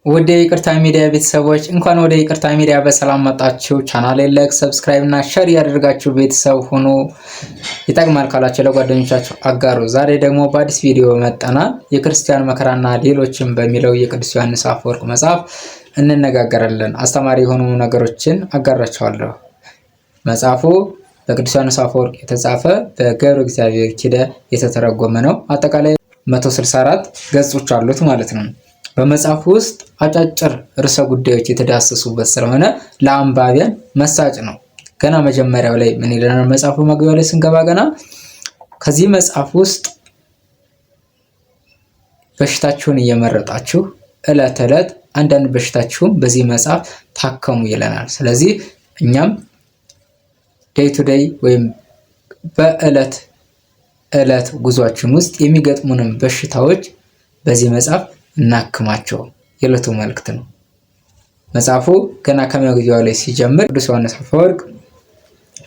ወደ ይቅርታ ሚዲያ ቤተሰቦች እንኳን ወደ ይቅርታ ሚዲያ በሰላም መጣችሁ። ቻናሌን ላይክ፣ ሰብስክራይብ እና ሼር ያደርጋችሁ ቤተሰብ ሆኖ ይጠቅማል ካላችሁ ለጓደኞቻችሁ አጋሩ። ዛሬ ደግሞ በአዲስ ቪዲዮ መጣናል። የክርስቲያን መከራና ሌሎችም በሚለው የቅዱስ ዮሐንስ አፈወርቅ መጽሐፍ እንነጋገራለን። አስተማሪ የሆኑ ነገሮችን አጋራችኋለሁ። መጽሐፉ በቅዱስ ዮሐንስ አፈወርቅ የተጻፈ በገብረ እግዚአብሔር ኪደ የተተረጎመ ነው። አጠቃላይ 164 ገጾች አሉት ማለት ነው። በመጽሐፉ ውስጥ አጫጭር ርዕሰ ጉዳዮች የተዳሰሱበት ስለሆነ ለአንባቢያን መሳጭ ነው። ገና መጀመሪያው ላይ ምን ይለናል? መጽሐፉ መግቢያው ላይ ስንገባ ገና ከዚህ መጽሐፍ ውስጥ በሽታችሁን እየመረጣችሁ ዕለት ዕለት አንዳንድ በሽታችሁን በዚህ መጽሐፍ ታከሙ ይለናል። ስለዚህ እኛም ዴይ ቱ ዴይ ወይም በዕለት ዕለት ጉዟችን ውስጥ የሚገጥሙንን በሽታዎች በዚህ መጽሐፍ እናክማቸው የዕለቱ መልእክት ነው። መጽሐፉ ገና ከመግቢያው ላይ ሲጀምር ቅዱስ ዮሐንስ አፈወርቅ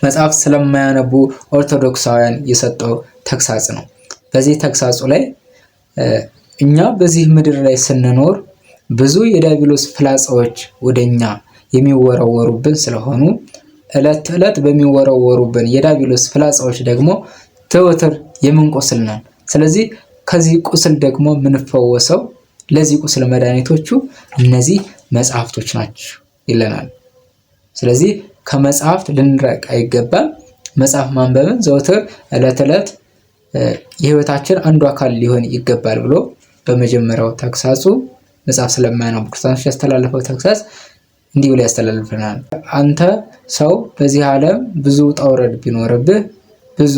መጽሐፍ ስለማያነቡ ኦርቶዶክሳውያን የሰጠው ተግሳጽ ነው። በዚህ ተግሳጹ ላይ እኛ በዚህ ምድር ላይ ስንኖር ብዙ የዲያብሎስ ፍላጻዎች ወደኛ የሚወረወሩብን ስለሆኑ ዕለት ዕለት በሚወረወሩብን የዲያብሎስ ፍላጻዎች ደግሞ ዘወትር የምንቆስል ነን። ስለዚህ ከዚህ ቁስል ደግሞ የምንፈወሰው ለዚህ ቁስል መድኃኒቶቹ እነዚህ መጽሐፍቶች ናቸው ይለናል። ስለዚህ ከመጽሐፍት ልንርቅ አይገባም። መጽሐፍ ማንበብን ዘወትር ዕለት ዕለት የህይወታችን አንዱ አካል ሊሆን ይገባል ብሎ በመጀመሪያው ተግሳጹ መጽሐፍ ስለማያነቡ ክርስቲያኖች ያስተላለፈው ተግሳጽ እንዲህ ብሎ ያስተላልፈናል። አንተ ሰው በዚህ ዓለም ብዙ ውጣ ውረድ ቢኖርብህ፣ ብዙ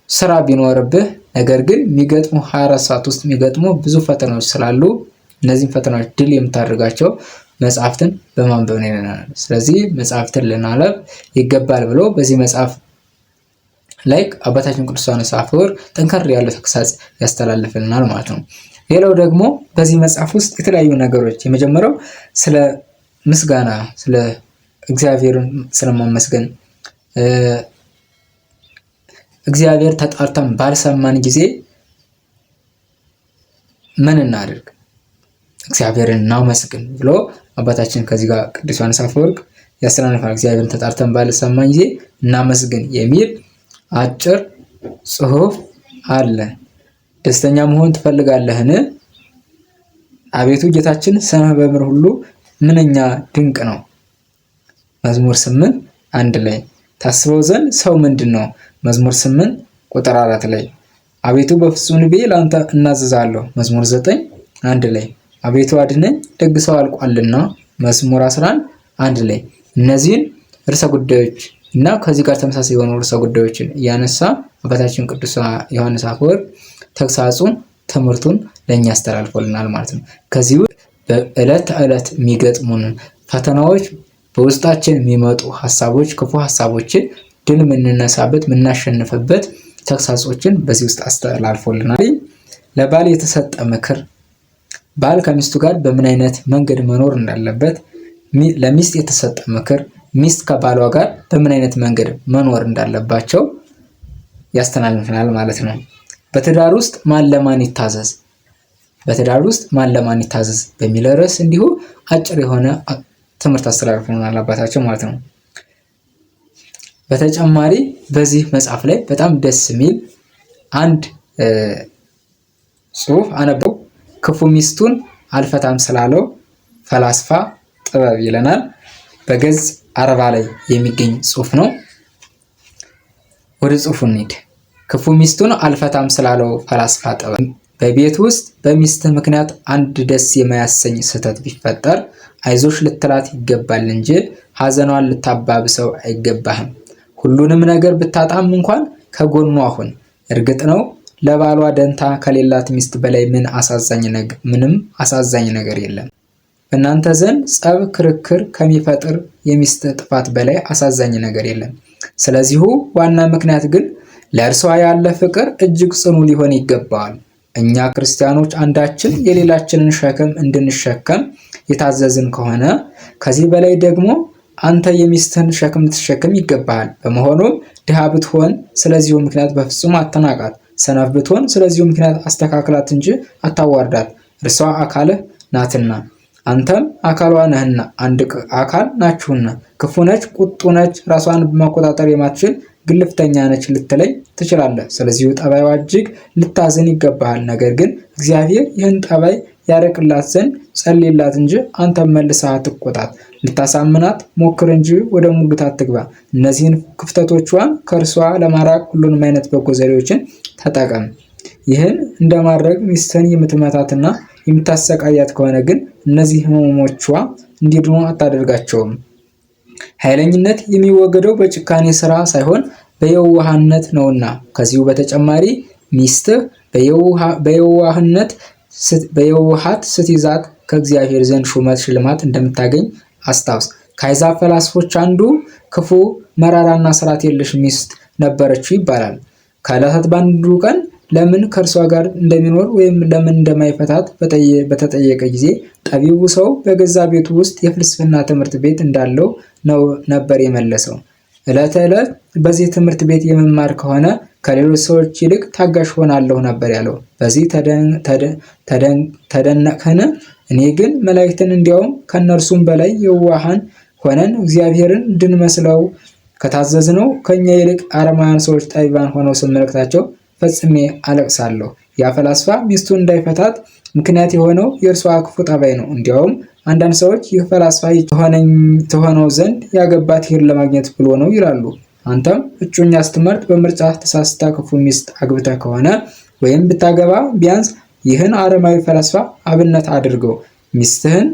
ስራ ቢኖርብህ፣ ነገር ግን የሚገጥሙ 24 ሰዓት ውስጥ የሚገጥሙ ብዙ ፈተናዎች ስላሉ እነዚህን ፈተናዎች ድል የምታደርጋቸው መጽሐፍትን በማንበብ ነው ይለናል። ስለዚህ መጽሐፍትን ልናነብ ይገባል ብሎ በዚህ መጽሐፍ ላይ አባታችን ቅዱስ ዮሐንስ አፈወርቅ ጠንከር ያለ ተግሳጽ ያስተላልፍልናል ማለት ነው። ሌላው ደግሞ በዚህ መጽሐፍ ውስጥ የተለያዩ ነገሮች፣ የመጀመሪያው ስለ ምስጋና፣ ስለ እግዚአብሔርን ስለማመስገን፣ እግዚአብሔር ተጣርተን ባልሰማን ጊዜ ምን እናድርግ? እግዚአብሔርን እናመስግን ብሎ አባታችን ከዚህ ጋር ቅዱስ ዮሐንስ አፈወርቅ ያስተላልፋል። እግዚአብሔርን ተጣርተን ባልሰማን ጊዜ እናመስግን የሚል አጭር ጽሑፍ አለ። ደስተኛ መሆን ትፈልጋለህን? አቤቱ ጌታችን ስምህ በምድር ሁሉ ምንኛ ድንቅ ነው። መዝሙር 8 1 ላይ ታስበው ዘንድ ሰው ምንድን ነው? መዝሙር 8 ቁጥር 4 ላይ አቤቱ በፍጹም ልቤ ለአንተ እናዘዛለሁ። መዝሙር 9 1 ላይ አቤቱ አድነኝ ደግ ሰው አልቋልና። መዝሙር 11 1 ላይ እነዚህን ርዕሰ ጉዳዮች እና ከዚህ ጋር ተመሳሳይ የሆኑ ርዕሰ ጉዳዮችን እያነሳ አባታችን ቅዱስ ዮሐንስ አፈወርቅ ተግሳጹን ትምህርቱን ለእኛ አስተላልፎልናል ማለት ነው። ከዚህ በዕለት ዕለት የሚገጥሙን ፈተናዎች፣ በውስጣችን የሚመጡ ሀሳቦች፣ ክፉ ሀሳቦችን ድል የምንነሳበት የምናሸንፍበት ተግሳጾችን በዚህ ውስጥ አስተላልፎልናል። ለባል የተሰጠ ምክር፣ ባል ከሚስቱ ጋር በምን አይነት መንገድ መኖር እንዳለበት፣ ለሚስት የተሰጠ ምክር፣ ሚስት ከባሏ ጋር በምን አይነት መንገድ መኖር እንዳለባቸው ያስተላልፈናል ማለት ነው። በትዳር ውስጥ ማን ለማን ይታዘዝ፣ በትዳር ውስጥ ማን ለማን ይታዘዝ በሚል ርዕስ እንዲሁ አጭር የሆነ ትምህርት አስተላልፈናል አባታቸው ማለት ነው። በተጨማሪ በዚህ መጽሐፍ ላይ በጣም ደስ የሚል አንድ ጽሑፍ አነበው። ክፉ ሚስቱን አልፈታም ስላለው ፈላስፋ ጥበብ ይለናል። በገጽ 40 ላይ የሚገኝ ጽሑፍ ነው። ወደ ጽሑፉ እንሂድ። ክፉ ሚስቱን አልፈታም ስላለው ፈላስፋ ጥበብ በቤት ውስጥ በሚስትህ ምክንያት አንድ ደስ የማያሰኝ ስህተት ቢፈጠር አይዞሽ ልትላት ይገባል እንጂ ሐዘኗን ልታባብሰው አይገባህም። ሁሉንም ነገር ብታጣም እንኳን ከጎኗ ሁን። እርግጥ ነው ለባሏ ደንታ ከሌላት ሚስት በላይ ምንም አሳዛኝ ነገር የለም። በእናንተ ዘንድ ጸብ፣ ክርክር ከሚፈጥር የሚስት ጥፋት በላይ አሳዛኝ ነገር የለም። ስለዚሁ ዋና ምክንያት ግን ለእርሷ ያለ ፍቅር እጅግ ጽኑ ሊሆን ይገባዋል። እኛ ክርስቲያኖች አንዳችን የሌላችንን ሸክም እንድንሸከም የታዘዝን ከሆነ ከዚህ በላይ ደግሞ አንተ የሚስትህን ሸክም ልትሸከም ይገባሃል። በመሆኑም ድሃ ብትሆን ስለዚሁ ምክንያት በፍጹም አትናቃት፣ ሰነፍ ብትሆን ስለዚሁ ምክንያት አስተካክላት እንጂ አታዋርዳት፣ እርሷ አካልህ ናትና። አንተም አካሏ ነህና አንድ አካል ናችሁና። ክፉ ነች፣ ቁጡ ነች፣ ራሷን መቆጣጠር የማትችል ግልፍተኛ ነች ልትለኝ ትችላለህ። ስለዚሁ ጠባይዋ እጅግ ልታዝን ይገባሃል። ነገር ግን እግዚአብሔር ይህን ጠባይ ያርቅላት ዘንድ ጸልይላት እንጂ አንተም መልሰህ አትቆጣት። ልታሳምናት ሞክር እንጂ ወደ ሙግት አትግባ። እነዚህን ክፍተቶቿን ከእርሷ ለማራቅ ሁሉንም አይነት በጎ ዘዴዎችን ተጠቀም። ይህን እንደማድረግ ሚስትህን የምትመታትና የምታሰቃያት ከሆነ ግን እነዚህ ህመሞቿ እንዲድኑ አታደርጋቸውም። ኃይለኝነት የሚወገደው በጭካኔ ስራ ሳይሆን በየዋህነት ነውና። ከዚሁ በተጨማሪ ሚስትህ በየዋሃት ስትይዛት ከእግዚአብሔር ዘንድ ሹመት ሽልማት እንደምታገኝ አስታውስ። ከአሕዛብ ፈላስፎች አንዱ ክፉ መራራና ስርዓት የለሽ ሚስት ነበረችው ይባላል። ከዕለታት በአንዱ ቀን ለምን ከእርሷ ጋር እንደሚኖር ወይም ለምን እንደማይፈታት በተጠየቀ ጊዜ ጠቢቡ ሰው በገዛ ቤቱ ውስጥ የፍልስፍና ትምህርት ቤት እንዳለው ነበር የመለሰው። ዕለት ዕለት በዚህ ትምህርት ቤት የመማር ከሆነ ከሌሎች ሰዎች ይልቅ ታጋሽ ሆናለሁ ነበር ያለው። በዚህ ተደነቅህን? እኔ ግን መላእክትን እንዲያውም ከእነርሱም በላይ የዋሃን ሆነን እግዚአብሔርን እንድንመስለው ከታዘዝነው ከእኛ ይልቅ አረማውያን ሰዎች ጠቢባን ሆነው ስመለከታቸው ፈጽሜ አለቅሳለሁ። ያ ፈላስፋ ሚስቱን እንዳይፈታት ምክንያት የሆነው የእርሷ ክፉ ጠባይ ነው። እንዲያውም አንዳንድ ሰዎች ይህ ፈላስፋ ትሆነው ዘንድ ያገባት ይህን ለማግኘት ብሎ ነው ይላሉ። አንተም እጮኛ ስትመርጥ በምርጫ ተሳስታ ክፉ ሚስት አግብተህ ከሆነ ወይም ብታገባ ቢያንስ ይህን አረማዊ ፈላስፋ አብነት አድርገው። ሚስትህን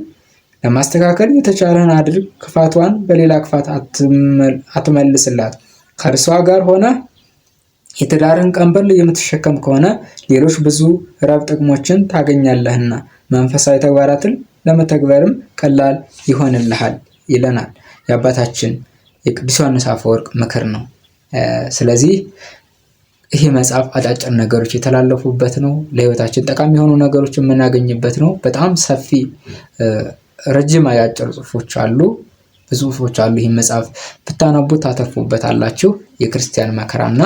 ለማስተካከል የተቻለህን አድርግ። ክፋቷን በሌላ ክፋት አትመልስላት። ከእርሷ ጋር ሆነ የትዳርህን ቀንበር የምትሸከም ከሆነ ሌሎች ብዙ ረብ ጥቅሞችን ታገኛለህና መንፈሳዊ ተግባራትን ለመተግበርም ቀላል ይሆንልሃል ይለናል የአባታችን የቅዱስ ዮሐንስ አፈወርቅ ምክር ነው። ስለዚህ ይህ መጽሐፍ አጫጭር ነገሮች የተላለፉበት ነው። ለህይወታችን ጠቃሚ የሆኑ ነገሮች የምናገኝበት ነው። በጣም ሰፊ ረጅም አጫጭር ጽሁፎች አሉ፣ ብዙ ጽሁፎች አሉ። ይህ መጽሐፍ ብታነቡት ታተርፉበታላችሁ። የክርስቲያን መከራና